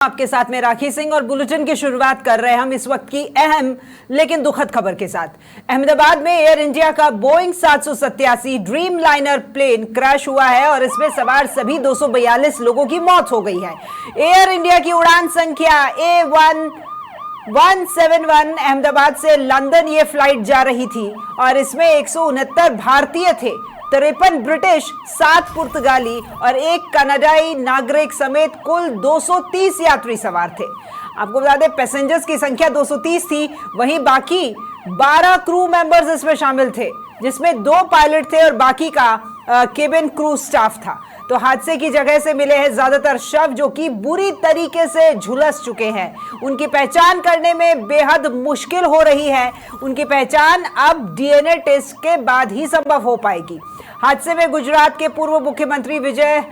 आपके साथ में राखी सिंह और बुलेटिन की शुरुआत कर रहे हैं हम इस वक्त की अहम लेकिन दुखद खबर के साथ। अहमदाबाद में एयर इंडिया का Boeing 787 Dreamliner plane crash हुआ है और इसमें सवार सभी 242 लोगों की मौत हो गई है। एयर इंडिया की उड़ान संख्या A1171 अहमदाबाद से लंदन ये फ्लाइट जा रही थी और इसमें 169 भारतीय थे, 53 ब्रिटिश, 7 पुर्तगाली और 1 कनाडाई नागरिक समेत कुल 230 यात्री सवार थे। आपको बता दें पैसेंजर्स की संख्या 230 थी, वहीं बाकी 12 क्रू मेंबर्स इसमें शामिल थे, जिसमें 2 पायलट थे और बाकी का केबिन क्रू स्टाफ था। तो हादसे की जगह से मिले हैं ज्यादातर शव जो कि बुरी तरीके से झुलस चुके हैं। उनकी पहचान करने में बेहद मुश्किल हो रही है। उनकी पहचान अब डीएनए टेस्ट के बाद ही संभव हो पाएगी। हादसे में गुजरात के पूर्व मुख्यमंत्री विजय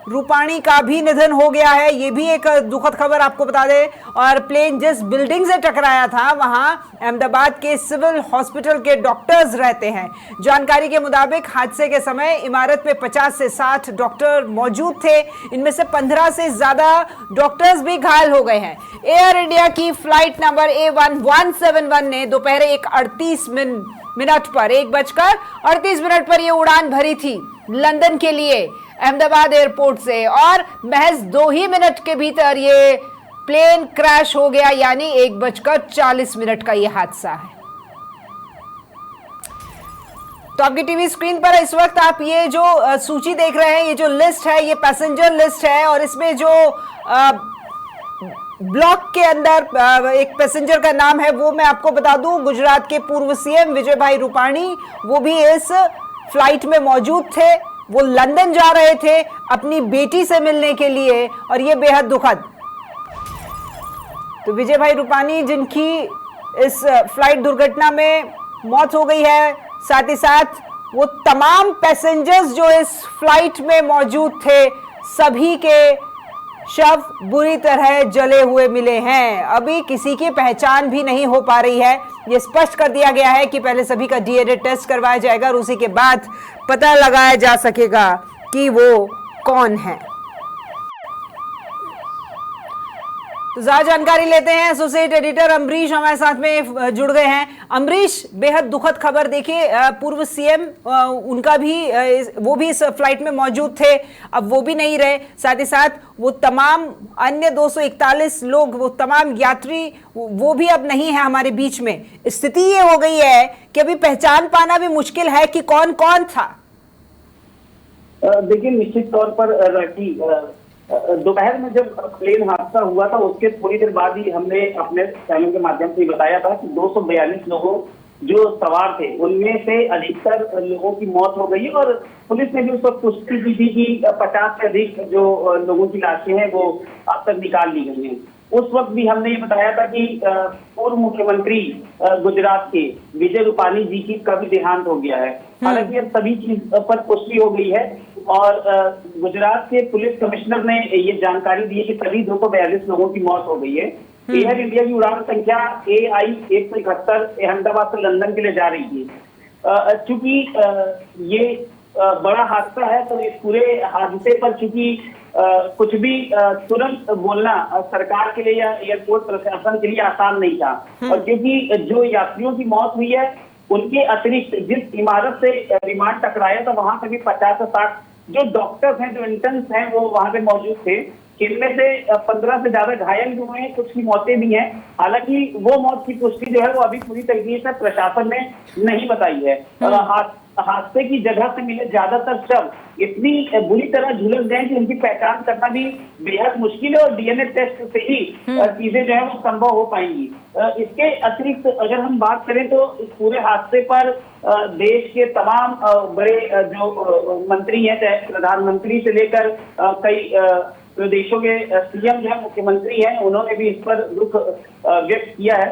रूपाणी का भी निधन हो गया है, ये भी एक दुखद खबर आपको बता दें। और प्लेन जिस बिल्डिंग से टकराया था वहां अहमदाबाद के सिविल हॉस्पिटल के डॉक्टर्स रहते हैं। जानकारी के मुताबिक हादसे के समय इमारत में 50 से 60 डॉक्टर मौजूद थे, इनमें से 15 से ज्यादा डॉक्टर्स भी घायल हो गए हैं। एयर इंडिया की फ्लाइट नंबर A1171 ने दोपहर 1:38 पर 1:38 पर यह उड़ान भरी थी लंदन के लिए अहमदाबाद एयरपोर्ट से, और महज 2 ही मिनट के भीतर ये प्लेन क्रैश हो गया, यानी 1:40 का ये हादसा है। तो आपकी टीवी स्क्रीन पर इस वक्त आप ये जो सूची देख रहे हैं, ये जो लिस्ट है ये पैसेंजर लिस्ट है और इसमें जो ब्लॉक के अंदर एक पैसेंजर का नाम है वो मैं आपको बता दूं, गुजरात के पूर्व सीएम विजय भाई रूपाणी वो भी इस फ्लाइट में मौजूद थे। वो लंदन जा रहे थे अपनी बेटी से मिलने के लिए और ये बेहद दुखद। तो विजय भाई रूपाणी जिनकी इस फ्लाइट दुर्घटना में मौत हो गई है, साथ ही साथ वो तमाम पैसेंजर्स जो इस फ्लाइट में मौजूद थे सभी के शव बुरी तरह जले हुए मिले हैं। अभी किसी की पहचान भी नहीं हो पा रही है। यह स्पष्ट कर दिया गया है कि पहले सभी का डीएनए टेस्ट करवाया जाएगा और उसी के बाद पता लगाया जा सकेगा कि वो कौन है। तो ज्यादा जानकारी लेते हैं, एसोसिएट एडिटर अमरीश हमारे साथ में जुड़ गए हैं। अमरीश, बेहद दुखद खबर। देखिए पूर्व सीएम उनका भी वो भी इस फ्लाइट में मौजूद थे, अब वो भी नहीं रहे, साथ ही साथ वो तमाम अन्य 241 लोग, वो तमाम यात्री वो भी अब नहीं है हमारे बीच में। स्थिति ये हो गई है कि अभी पहचान पाना भी मुश्किल है कि कौन कौन था। देखिए निश्चित तौर पर दोपहर में जब प्लेन हादसा हुआ था उसके थोड़ी देर बाद ही हमने अपने चैनल के माध्यम से बताया था कि 242 लोगों जो सवार थे उनमें से अधिकतर लोगों की मौत हो गई और पुलिस ने भी उस वक्त पुष्टि की थी कि 50 से अधिक जो लोगों की लाशें हैं वो अब तक निकाल ली गई हैं। उस वक्त भी हमने ये बताया था कि पूर्व मुख्यमंत्री गुजरात के विजय रूपाणी जी की का भी देहांत हो गया है। हालांकि अब सभी चीज पर पुष्टि हो गई है और गुजरात के पुलिस कमिश्नर ने ये जानकारी दी है कि सभी 242 लोगों की मौत हो गई है। एयर इंडिया की उड़ान संख्या AI-171 अहमदाबाद से लंदन के लिए जा रही थी। चूंकि ये बड़ा हादसा है तो इस पूरे हादसे पर चूंकि कुछ भी तुरंत बोलना सरकार के लिए या एयरपोर्ट प्रशासन के लिए आसान नहीं था। और क्योंकि जो यात्रियों की मौत हुई है उनके अतिरिक्त जिस इमारत से विमान टकराया था वहां पे भी 50 से 60 जो डॉक्टर्स हैं, जो इंटर्न्स हैं, वो वहां पे मौजूद थे। इनमें से 15 से ज्यादा घायल भी हुए हैं, कुछ की मौतें भी हैं। हालांकि वो मौत की पुष्टि जो है वो अभी पूरी तरीके से प्रशासन ने नहीं बताई है। और हादसे की जगह से मिले ज्यादातर शव इतनी बुरी तरह झुलस गए कि उनकी पहचान करना भी बेहद मुश्किल है और डीएनए टेस्ट से ही चीजें जो है वो संभव हो पाएंगी। इसके अतिरिक्त अगर हम बात करें तो इस पूरे हादसे पर देश के तमाम बड़े जो मंत्री हैं, चाहे प्रधानमंत्री से लेकर कई प्रदेशों के सीएम जो है, मुख्यमंत्री हैं, उन्होंने भी इस पर दुख व्यक्त किया है।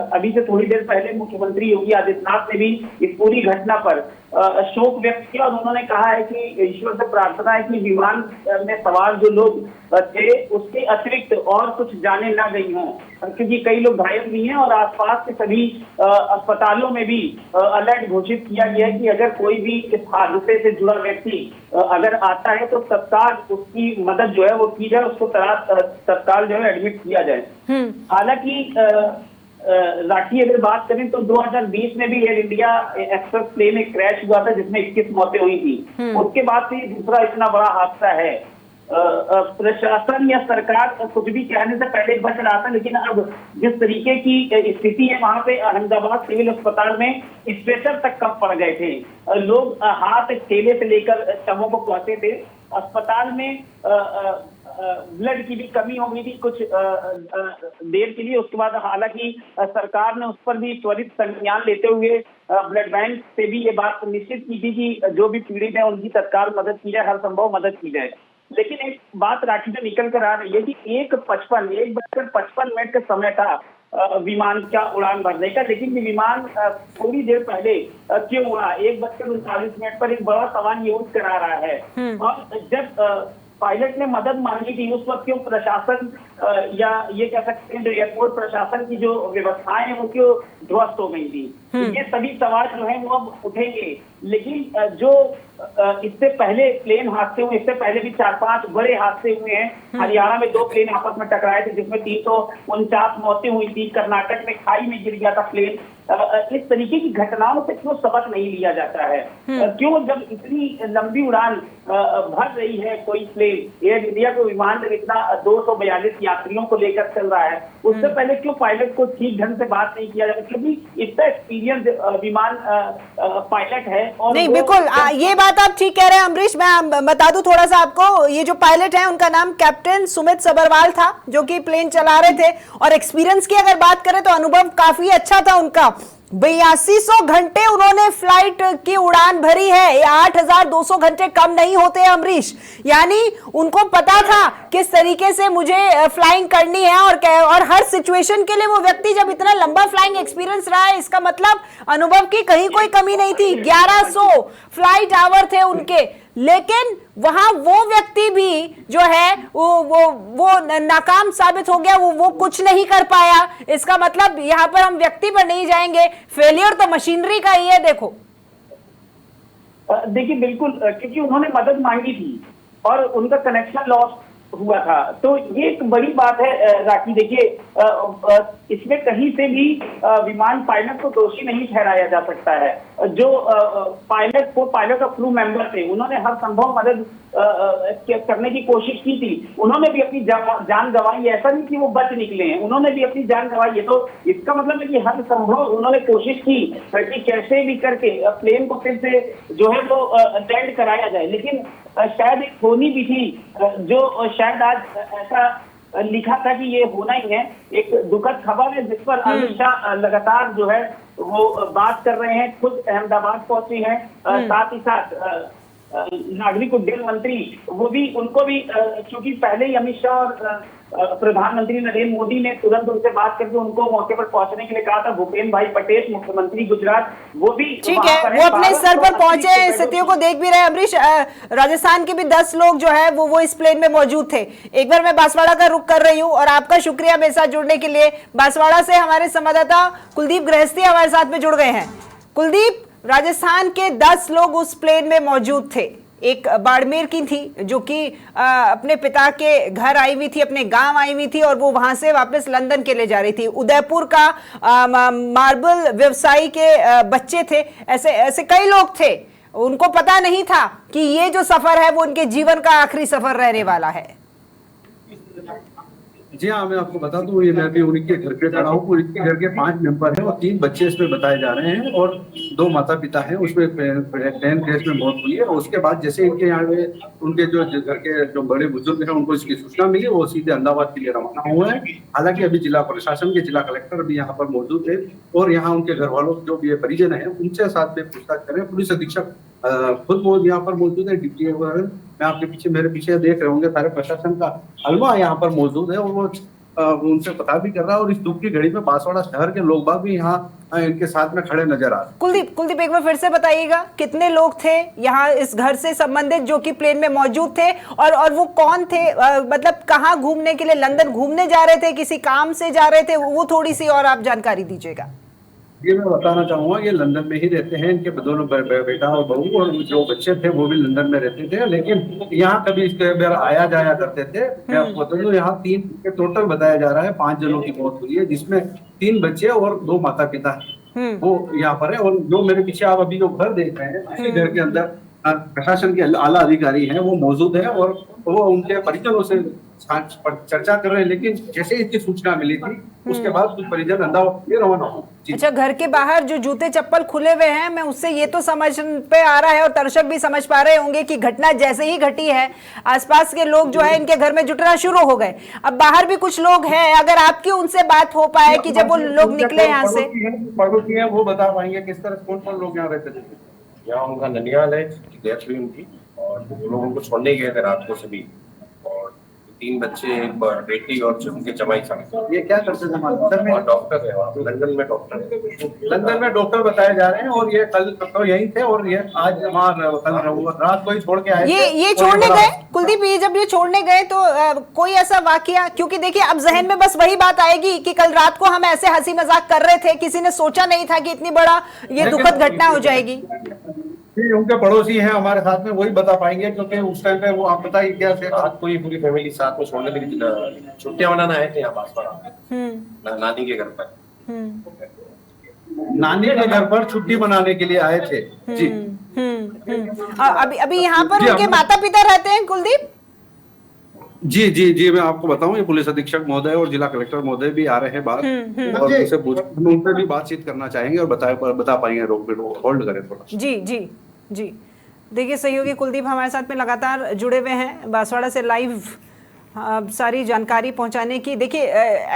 अभी से थोड़ी देर पहले मुख्यमंत्री योगी आदित्यनाथ ने भी इस पूरी घटना पर शोक व्यक्त किया और उन्होंने कहा है कि ईश्वर से प्रार्थना है कि विमान में सवार जो लोग थे उसके अतिरिक्त और कुछ जाने ना गई हों, क्योंकि कई लोग घायल भी हैं और आसपास के सभी अस्पतालों में भी अलर्ट घोषित किया गया है कि अगर कोई भी इस हादसे से जुड़ा व्यक्ति अगर आता है तो तत्काल उसकी मदद जो है वो की जाए, उसको तत्काल जो है एडमिट किया जाए। हालांकि राखी अगर बात करें तो 2020 में भी एयर इंडिया एक्सप्रेस प्लेन एक क्रैश हुआ था जिसमें 21 मौतें हुई थी। उसके बाद से दूसरा इतना बड़ा हादसा है। प्रशासन या सरकार कुछ भी कहने से पहले बच रहा था, लेकिन अब जिस तरीके की स्थिति है वहां पे अहमदाबाद सिविल अस्पताल में स्ट्रेचर तक कम पड़ गए थे, लोग हाथ ठेले से लेकर शवों को पहुंचे थे। अस्पताल में ब्लड की भी कमी हो गई थी कुछ देर के लिए। उसके बाद हालांकि सरकार ने उस पर भी त्वरित संज्ञान लेते हुए ब्लड बैंक से भी ये बात निश्चित की थी कि जो भी पीड़ित है उनकी तत्काल मदद की जाए, हर संभव मदद की जाए। लेकिन एक बात राखी से निकल कर आ रही है कि 1:55 का समय था विमान का उड़ान भरने का, लेकिन ये विमान थोड़ी देर पहले क्यों उड़ा? 1:39 पर एक बड़ा सवाल ये उठ कर आ रहा है। और जब पायलट ने मदद मांगी थी उस वक्त क्यों प्रशासन या ये कह सकते हैं जो एयरपोर्ट प्रशासन की जो व्यवस्थाएं हैं वो क्यों ध्वस्त हो गई थी? ये सभी सवाल जो है वो अब उठेंगे। लेकिन जो इससे पहले प्लेन हादसे हुए, इससे पहले भी 4-5 बड़े हादसे हुए हैं। हरियाणा में 2 प्लेन आपस में टकराए थे जिसमें 349 मौतें हुई थी। कर्नाटक में खाई में गिर गया था प्लेन। इस तरीके की घटनाओं से क्यों सबक नहीं लिया जाता है? क्यों जब इतनी लंबी उड़ान भर रही है कोई प्लेन, एयर इंडिया को विमान जब इतना 242 यात्रियों को लेकर चल रहा है, उससे पहले क्यों पायलट को ठीक ढंग से बात नहीं किया जाता? क्योंकि इतना एक्सपीरियंस विमान पायलट है। और नहीं बिल्कुल ये बात आप ठीक कह रहे हैं अमरीश। मैं बता दूं थोड़ा सा आपको, ये जो पायलट है उनका नाम कैप्टन सुमित सबरवाल था जो कि प्लेन चला रहे थे। और एक्सपीरियंस की अगर बात करें तो अनुभव काफी अच्छा था उनका। 8200 घंटे उन्होंने फ्लाइट की उड़ान भरी है। 8200 घंटे कम नहीं होते अमरीश। यानी उनको पता था किस तरीके से मुझे फ्लाइंग करनी है और हर सिचुएशन के लिए वो व्यक्ति जब इतना लंबा फ्लाइंग एक्सपीरियंस रहा है, इसका मतलब अनुभव की कहीं कोई कमी नहीं थी। 1100 फ्लाइट आवर थे उनके, लेकिन वहां वो व्यक्ति भी जो है वो नाकाम साबित हो गया। वो कुछ नहीं कर पाया। इसका मतलब यहां पर हम व्यक्ति पर नहीं जाएंगे, फेलियर तो मशीनरी का ही है। देखो देखिए बिल्कुल, क्योंकि उन्होंने मदद मांगी थी और उनका कनेक्शन लॉस हुआ था, तो ये एक बड़ी बात है राखी। देखिए इसमें कहीं से भी विमान पायलट को दोषी नहीं ठहराया जा सकता है। जो पायलट और क्रू मेंबर थे उन्होंने हर संभव मदद करने की कोशिश की थी। उन्होंने भी अपनी जान गंवाई। ऐसा नहीं कि वो बच निकले हैं, उन्होंने भी अपनी जान गंवाई है। तो इसका मतलब है कि हर संभव उन्होंने कोशिश की कि कैसे भी करके प्लेन को फिर से जो है वो लैंड कराया जाए। लेकिन शायद एक होनी भी थी जो शायद आज ऐसा लिखा था कि ये होना ही है। एक दुखद खबर है जिस पर अमित शाह लगातार जो है वो बात कर रहे हैं, खुद अहमदाबाद पहुंचे हैं। साथ ही साथ नागरिक उड्डयन मंत्री वो भी, उनको भी क्योंकि पहले ही अमित शाह और प्रधानमंत्री नरेंद्र मोदी ने तुरंत उनसे बात करके उनको मौके पर पहुंचने के लिए कहा था। भूपेन्द्र भाई पटेल मुख्यमंत्री गुजरात वो भी ठीक है, वो अपने स्तर पर पहुंचे, स्थितियों को देख भी रहे। अमरीश, राजस्थान के भी 10 लोग जो है वो इस प्लेन में मौजूद थे। एक बार मैं बांसवाड़ा का रुख कर रही हूँ और आपका शुक्रिया मेरे साथ जुड़ने के लिए। बांसवाड़ा से हमारे संवाददाता कुलदीप गृहस्थी हमारे साथ में जुड़ गए हैं। कुलदीप, राजस्थान के 10 लोग उस प्लेन में मौजूद थे। एक बाड़मेर की थी जो कि अपने पिता के घर आई हुई थी, अपने गांव आई हुई थी और वो वहां से वापस लंदन के लिए जा रही थी। उदयपुर का मार्बल व्यवसायी के बच्चे थे। ऐसे ऐसे कई लोग थे। उनको पता नहीं था कि ये जो सफर है वो उनके जीवन का आखिरी सफर रहने वाला है। जी हाँ, मैं आपको बता दूं, ये मैं भी उनके घर पे खड़ा हूँ। उनके घर के 5 मेंबर हैं और 3 बच्चे इसमें बताए जा रहे हैं और 2 माता पिता हैं। उसमें प्लेन क्रैश में मौत हुई है और उसके बाद जैसे इनके यहाँ उनके जो घर के जो बड़े बुजुर्ग हैं उनको इसकी सूचना मिली, वो सीधे अहमदाबाद के लिए रवाना हुए हैं। हालांकि अभी जिला प्रशासन के जिला कलेक्टर भी यहाँ पर मौजूद है और यहाँ उनके घर वालों जो भी परिजन है उनसे साथ में पूछताछ करें। पुलिस अधीक्षक खुद यहाँ पर मौजूद है, डिप्टी मैं आपके पीछे, मेरे पीछे देख रहे होंगे, सारे प्रशासन का हलवा यहाँ पर मौजूद है और वो उनसे पता भी कर रहा है, और इस दुख की घड़ी में बांसवाड़ा शहर के लोग बाग भी यहाँ इनके साथ में खड़े नजर आ रहे हैं। कुलदीप एक बार फिर से बताइएगा, कितने लोग थे यहाँ इस घर से संबंधित जो कि प्लेन में मौजूद थे, और वो कौन थे, मतलब कहाँ घूमने के लिए, लंदन घूमने जा रहे थे, किसी काम से जा रहे थे, वो थोड़ी सी और आप जानकारी दीजिएगा। ये मैं बताना चाहूंगा, ये लंदन में ही रहते हैं, इनके दोनों बेटा और बहू, और जो बच्चे थे वो भी लंदन में रहते थे, लेकिन यहाँ कभी इसके बार आया जाया करते थे। मैं आपको बता दूं, यहाँ 3 टोटल बताया जा रहा है, 5 जनों की मौत हुई है, जिसमें 3 बच्चे और 2 माता पिता है, वो यहाँ पर है। और जो मेरे पीछे आप अभी जो घर देख रहे हैं, उसी घर के अंदर प्रशासन के आला अधिकारी हैं, वो मौजूद है, और वो उनके परिजनों से चर्चा कर रहे हैं। लेकिन जैसे इसकी सूचना मिली थी, उसके बाद कुछ परिजन अंदर रवाना हो। अच्छा, घर के बाहर जो जूते चप्पल खुले हुए हैं, मैं उससे ये तो समझ पे आ रहा है, और दर्शक भी समझ पा रहे होंगे कि घटना जैसे ही घटी है, आसपास के लोग जो है इनके घर में जुटना शुरू हो गए। अब बाहर भी कुछ लोग हैं, अगर आपकी उनसे बात हो पाए कि जब वो लोग निकले यहाँ से, पड़ोसी हैं, वो बता पाएंगे किस तरह कौन कौन लोग यहाँ रहते थे। यहाँ उनका ननियाल है, डेथ हुई उनकी, और वो लोग उनको छोड़ने गए थे रात को सभी, और 3 बच्चे, एक बेटी और उनके जमाई साहब। ये क्या करते थे? लंदन में डॉक्टर है, लंदन में डॉक्टर है, लंदन में डॉक्टर बताए जा रहे हैं, और ये कल तो यही थे, और ये आज कल रात को ही छोड़ के आए। ये छोड़ने गए कुलदीप, ये जब ये छोड़ने गए तो कोई ऐसा वाकया, क्योंकि देखिए अब जहन में बस वही बात आएगी कि कल रात को हम ऐसे हंसी मजाक कर रहे थे, किसी ने सोचा नहीं था कि इतनी बड़ा ये दुखद घटना हो जाएगी। उनके पड़ोसी हैं हमारे साथ में, वही बता पाएंगे, क्योंकि उस टाइम पे वो, आप बताइए क्या रात को ही पूरी फैमिली साथ में छोड़ने के लिए छुट्टियां मनाना आए थे यहाँ बांसवाड़ा, नानी के घर पर। नानी के घर पर छुट्टी मनाने के लिए आए थे जी। अभी यहाँ पर उनके माता पिता रहते हैं कुलदीप? जी, मैं आपको बताऊं, ये पुलिस अधीक्षक महोदय और जिला कलेक्टर महोदय भी आ रहे हैं बाहर, और उनसे भी बातचीत करना चाहेंगे और बता पाएंगे। होल्ड करें थोड़ा। जी, देखिए सहयोगी कुलदीप हमारे साथ में लगातार जुड़े हुए हैं बांसवाड़ा से लाइव सारी जानकारी पहुंचाने की। देखिए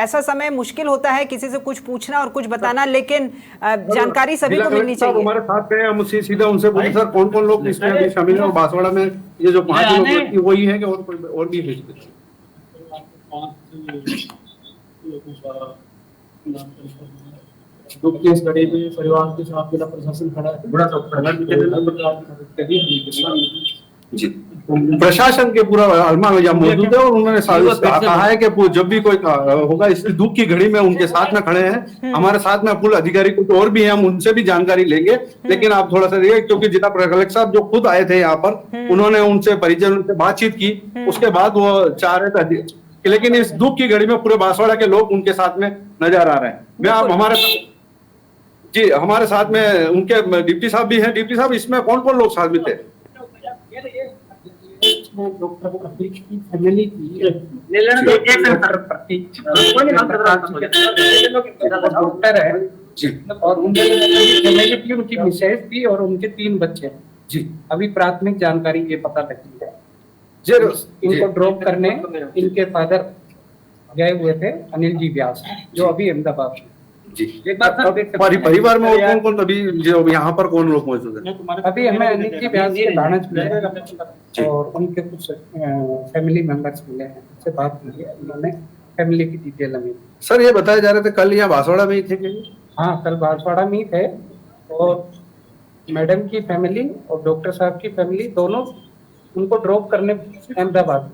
ऐसा समय मुश्किल होता है किसी से कुछ पूछना और कुछ बताना, लेकिन जानकारी सभी को मिलनी चाहिए। हमारे साथ में हम सीधा उनसे पूछे, सर कौन कौन लोग इसमें अभी शामिल हैं, बांसवाड़ा में ये जो 5 लोग वही है कि और भी है? दुख की इस घड़ी में परिवार के साथ जिला प्रशासन खड़ा है, बड़ा जी। प्रशासन के पूरा अलमा मौजूद है, और उन्होंने कहा है कि जब भी कोई होगा इस दुख की घड़ी में उनके साथ में खड़े हैं। हमारे साथ में पुलिस अधिकारी कुछ और भी हैं, हम उनसे भी जानकारी लेंगे, लेकिन आप थोड़ा सा देखिए, क्योंकि जिला कलेक्टर साहब जो खुद आए थे यहाँ पर, उन्होंने उनसे परिजन से बातचीत की, उसके बाद वो चाह रहे थे, लेकिन इस दुख की घड़ी में पूरे बांसवाड़ा के लोग उनके साथ में नजर आ रहे हैं। मैं आप हमारे साथ में उनके डिप्टी साहब भी हैं। डिप्टी साहब, इसमें कौन कौन लोग साथ में थे? डॉक्टर प्रतीक की फैमिली की डॉक्टर है जी, और उनकी थी, उनकी मिसेज थी और उनके 3 बच्चे जी। अभी प्राथमिक जानकारी ये पता लगी है। इनको ड्रॉप करने इनके फादर गए हुए थे, अनिल जी व्यास, जो अभी अहमदाबाद में। जी, परिवार में और कौन कौन अभी जो यहाँ पर कौन लोग मौजूद है? अभी हमें अनिल जी व्यास के भाणज मिले और उनके कुछ फैमिली मेंबर्स मिले हैं, उनसे बात की है, उन्होंने फैमिली की डिटेल हमें। सर ये बताया जा रहा था कल यहाँ बांसवाड़ा में ही थे क्या? हाँ, कल बांसवाड़ा में ही थे, और मैडम की फैमिली और डॉक्टर साहब की फैमिली दोनों उनको ड्रॉप करने अहमदाबाद।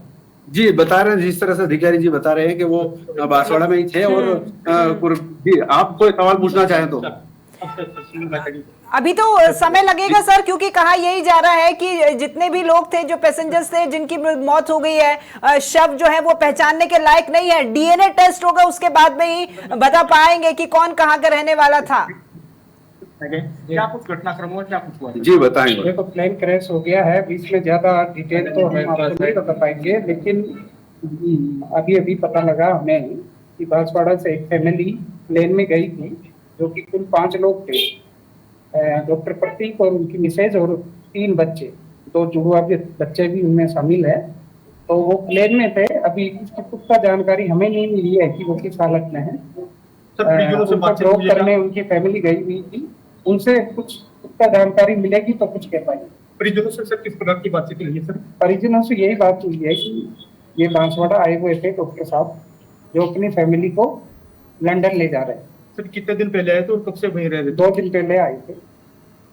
जी, बता रहे हैं, जिस तरह से अधिकारी जी बता रहे हैं कि वो बांसवाड़ा में ही थे। और जी, आप कोई सवाल पूछना चाहें तो? अभी तो समय लगेगा सर, क्योंकि कहा यही जा रहा है कि जितने भी लोग थे, जो पैसेंजर्स थे जिनकी मौत हो गई है, शव जो है वो पहचानने के लायक नहीं है। डीएनए टेस्ट होगा, उसके बाद में ही बता पाएंगे कि कौन कहाँ का रहने वाला था। क्या कुछ घटनाक्रम हुआ, क्या कुछ हुआ? जी बताएंगे। देखो, प्लेन क्रैश हो गया है, बीच में ज्यादा डिटेल तो हम आपको नहीं बता पाएंगे, लेकिन अभी पता लगा हमें कि बांसवाड़ा से एक फैमिली प्लेन में गई थी, जो कि कुल 5 लोग थे। डॉक्टर प्रतीक और उनकी मिसेज और 3 बच्चे, 2 जुड़वा बच्चे भी उनमें शामिल है। तो वो प्लेन में थे। अभी उसकी पुख्ता जानकारी हमें नहीं मिली है कि वो किस हालत में है। ड्रॉप करने उनकी फैमिली गई हुई थी, उनसे कुछ पुख्ता जानकारी मिलेगी तो कुछ कह पाएंगे। परिजनों से सर किस प्रकार की बातचीत हुई है सर? परिजनों से यही बात हुई है कि ये बांसवाड़ा आए हुए थे डॉक्टर साहब, जो अपनी फैमिली को लंदन ले जा रहे हैं। सर कितने दिन पहले आए थे और कब से वहीं रह रहे थे? 2 दिन पहले आए थे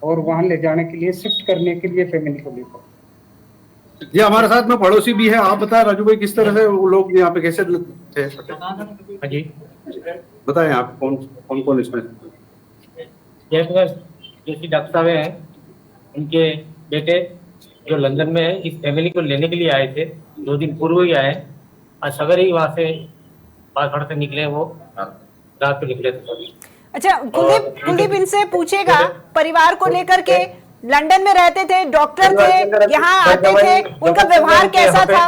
और वहां ले जाने के लिए, शिफ्ट करने के लिए फैमिली को लेकर। जी हमारे साथ में पड़ोसी भी है, आप बताएं राजू भाई किस तरह से वो लोग यहाँ पे कैसे थे? हाँ जी, बताएं आप कौन कौन इसमें? जयप्रकाश जोशी डॉक्टर साहब हैं, उनके बेटे जो लंदन में है, इस फैमिली को लेने के लिए आए थे। 2 दिन पूर्व ही आए, आज सवेरे ही वहाँ से बागड़ से निकले, वो रात को निकले थे सभी। अच्छा कुलदीप इनसे पूछेगा परिवार को लेकर के, लंदन में रहते थे, डॉक्टर थे, यहाँ आते थे, उनका व्यवहार कैसा था?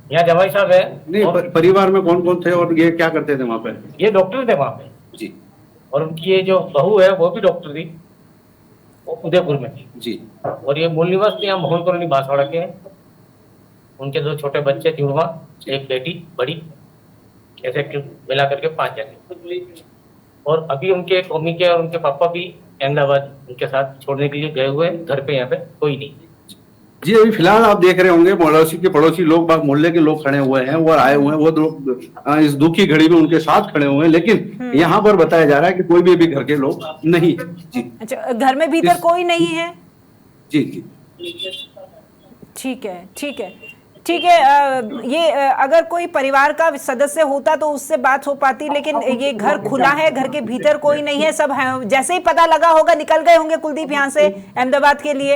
यहाँ जवाई साहब है। नहीं, परिवार में कौन कौन थे और ये क्या करते थे वहाँ पे? ये डॉक्टर थे वहाँ पे जी। और उनकी ये जो बहू है वो भी डॉक्टर थी, वो उदयपुर में थी जी। और ये मूल निवास यहाँ मोहन कॉलोनी बांसवाड़ा के हैं। उनके 2 छोटे बच्चे, जुड़वा, एक बेटी बड़ी, ऐसे मिला करके 5 जने। और अभी उनके मम्मी के और उनके पापा भी अहमदाबाद उनके साथ छोड़ने के लिए गए हुए हैं। घर पे यहाँ पे कोई नहीं। जी अभी फिलहाल आप देख रहे होंगे पड़ोसी लोग बाग मोहल्ले के लोग खड़े हुए हैं, वो आए हुए हैं, वो लोग इस दुखी घड़ी में उनके साथ खड़े हुए हैं, लेकिन यहाँ पर बताया जा रहा है कि कोई भी अभी घर के लोग नहीं है। जी। अच्छा, घर में भीतर कोई नहीं है? जी जी ठीक है, ठीक है, ठीक है। अगर कोई परिवार का सदस्य होता तो उससे बात हो पाती, लेकिन ये घर खुला है, घर के भीतर कोई नहीं है, सब है। जैसे ही पता लगा होगा निकल गए होंगे कुलदीप यहाँ से अहमदाबाद के लिए।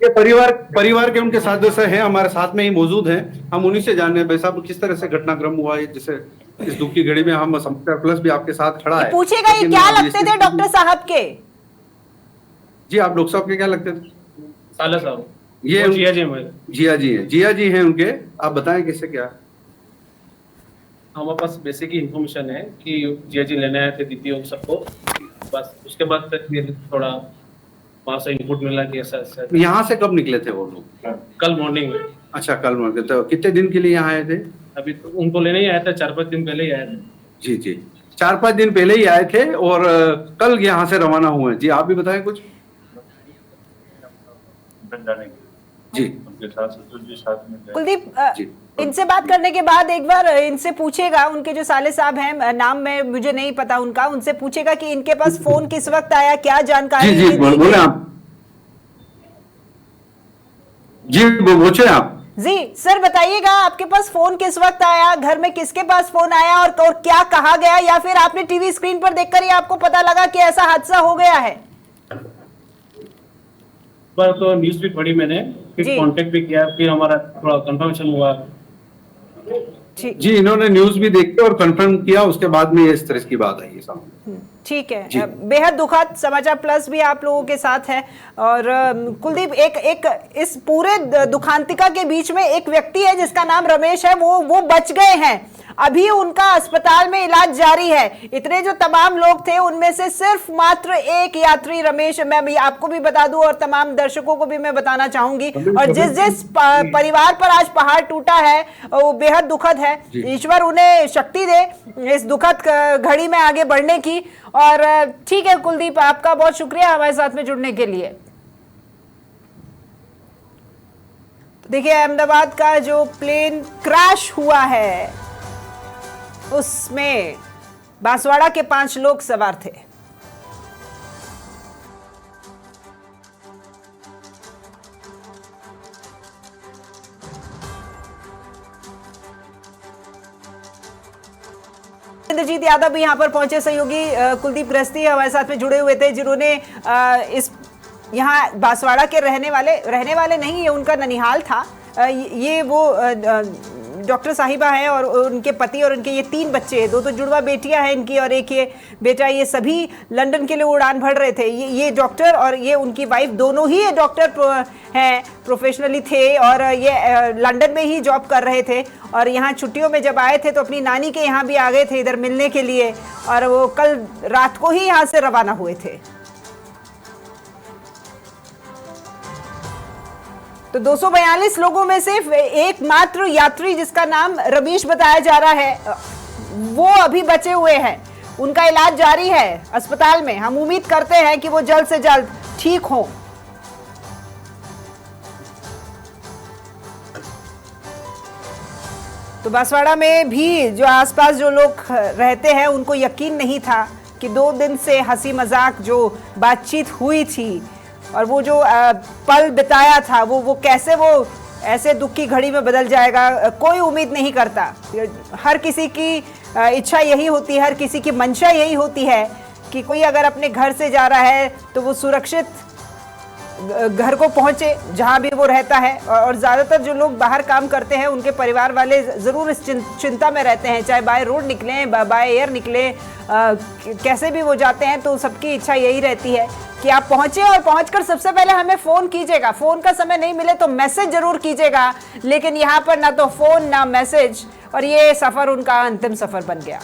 ये परिवार के उनके सदस्य हैं, हमारे साथ में ही मौजूद हैं, हम उन्हीं से जानने भाई साहब किस तरह से घटनाक्रम हुआ है। जैसे इस दुखी घड़ी में हम समाचार प्लस भी आपके साथ खड़ा है। पूछेगा ये क्या लगते थे डॉक्टर साहब के? जी आप डॉक्टर साहब के क्या लगते थे? साला साहब, ये जिया जी हैं। जिया जी हैं उनके। आप बताएं किससे क्या? हमारे पास बेसिक इन्फॉर्मेशन है कि जिया जी लेने आए थे दीदी और सबको, बस उसके बाद फिर थोड़ा वहाँ से इनपुट मिला कि ऐसा ऐसा। यहाँ से कब निकले थे वो लोग? कल मॉर्निंग में। अच्छा, कल मॉर्निंग। तो कितने दिन के लिए यहाँ आए थे? अभी तो उनको लेने ही आया था, 4-5 दिन पहले ही आए थे। जी जी, 4-5 दिन पहले ही आए थे और कल यहाँ से रवाना हुए। जी आप भी बताएं कुछ। जी कुलदीप, इनसे बात करने के बाद एक बार इनसे पूछेगा, उनके जो साले साहब हैं, नाम में मुझे नहीं पता उनका, उनसे पूछेगा कि इनके पास फोन किस वक्त आया, क्या जानकारी? जी बोले आप। जी पूछे आप। जी सर बताइएगा, आपके पास फोन किस वक्त आया, घर में किसके पास फोन आया और क्या कहा गया, या फिर आपने टीवी स्क्रीन पर देखकर ही आपको पता लगा कि ऐसा हादसा हो गया है? पर तो न्यूज भी पढ़ी मैंने, फिर कांटेक्ट भी किया, फिर हमारा थोड़ा कंफर्मेशन हुआ। जी इन्होंने न्यूज भी देखी और कंफर्म किया, उसके बाद में इस तरह की बात आई है सामने। ठीक है, बेहद दुखद समाचार प्लस भी आप लोगों के साथ है। और कुलदीप, एक इस पूरे दुखांतिका के बीच में एक व्यक्ति है जिसका नाम रमेश है, वो बच गए हैं, अभी उनका अस्पताल में इलाज जारी है। इतने जो तमाम लोग थे उनमें से सिर्फ मात्र एक यात्री रमेश, मैं भी आपको भी बता दूं और तमाम दर्शकों को भी मैं बताना चाहूंगी, और जिस परिवार पर आज पहाड़ टूटा है वो बेहद दुखद है। ईश्वर उन्हें शक्ति दे इस दुखद घड़ी में आगे बढ़ने की। और ठीक है कुलदीप, आपका बहुत शुक्रिया हमारे साथ में जुड़ने के लिए। तो देखिए, अहमदाबाद का जो प्लेन क्रैश हुआ है उसमें बांसवाड़ा के 5 लोग सवार थे। इंद्रजीत यादव भी यहां पर पहुंचे, सहयोगी कुलदीप गृहस्थी हमारे साथ में जुड़े हुए थे, जिन्होंने इस यहाँ बांसवाड़ा के रहने वाले नहीं, ये उनका ननिहाल था। ये वो डॉक्टर साहिबा है और उनके पति और उनके ये 3 बच्चे हैं, 2 तो जुड़वा बेटियां हैं इनकी और एक ये बेटा। ये सभी लंदन के लिए उड़ान भर रहे थे। ये डॉक्टर और ये उनकी वाइफ दोनों ही डॉक्टर हैं, प्रोफेशनली थे, और ये लंदन में ही जॉब कर रहे थे। और यहाँ छुट्टियों में जब आए थे तो अपनी नानी के यहाँ भी आ गए थे इधर मिलने के लिए, और वो कल रात को ही यहाँ से रवाना हुए थे। तो 242 लोगों में से एकमात्र यात्री जिसका नाम रमेश बताया जा रहा है वो अभी बचे हुए हैं, उनका इलाज जारी है अस्पताल में। हम उम्मीद करते हैं कि वो जल्द से जल्द ठीक हो। तो तो बांसवाड़ा में भी जो आसपास जो लोग रहते हैं उनको यकीन नहीं था कि 2 दिन से हंसी मजाक जो बातचीत हुई थी और वो जो पल बिताया था वो कैसे वो ऐसे दुख की घड़ी में बदल जाएगा। कोई उम्मीद नहीं करता। हर किसी की इच्छा यही होती है, हर किसी की मंशा यही होती है कि कोई अगर अपने घर से जा रहा है तो वो सुरक्षित घर को पहुंचे जहां भी वो रहता है। और ज़्यादातर जो लोग बाहर काम करते हैं उनके परिवार वाले ज़रूर इस चिंता में रहते हैं, चाहे बाय रोड निकलें बाय एयर निकले, कैसे भी वो जाते हैं तो सबकी इच्छा यही रहती है कि आप पहुंचे और पहुंचकर सबसे पहले हमें फ़ोन कीजिएगा। फ़ोन का समय नहीं मिले तो मैसेज ज़रूर कीजिएगा, लेकिन यहाँ पर ना तो फ़ोन ना मैसेज, और ये सफ़र उनका अंतिम सफ़र बन गया।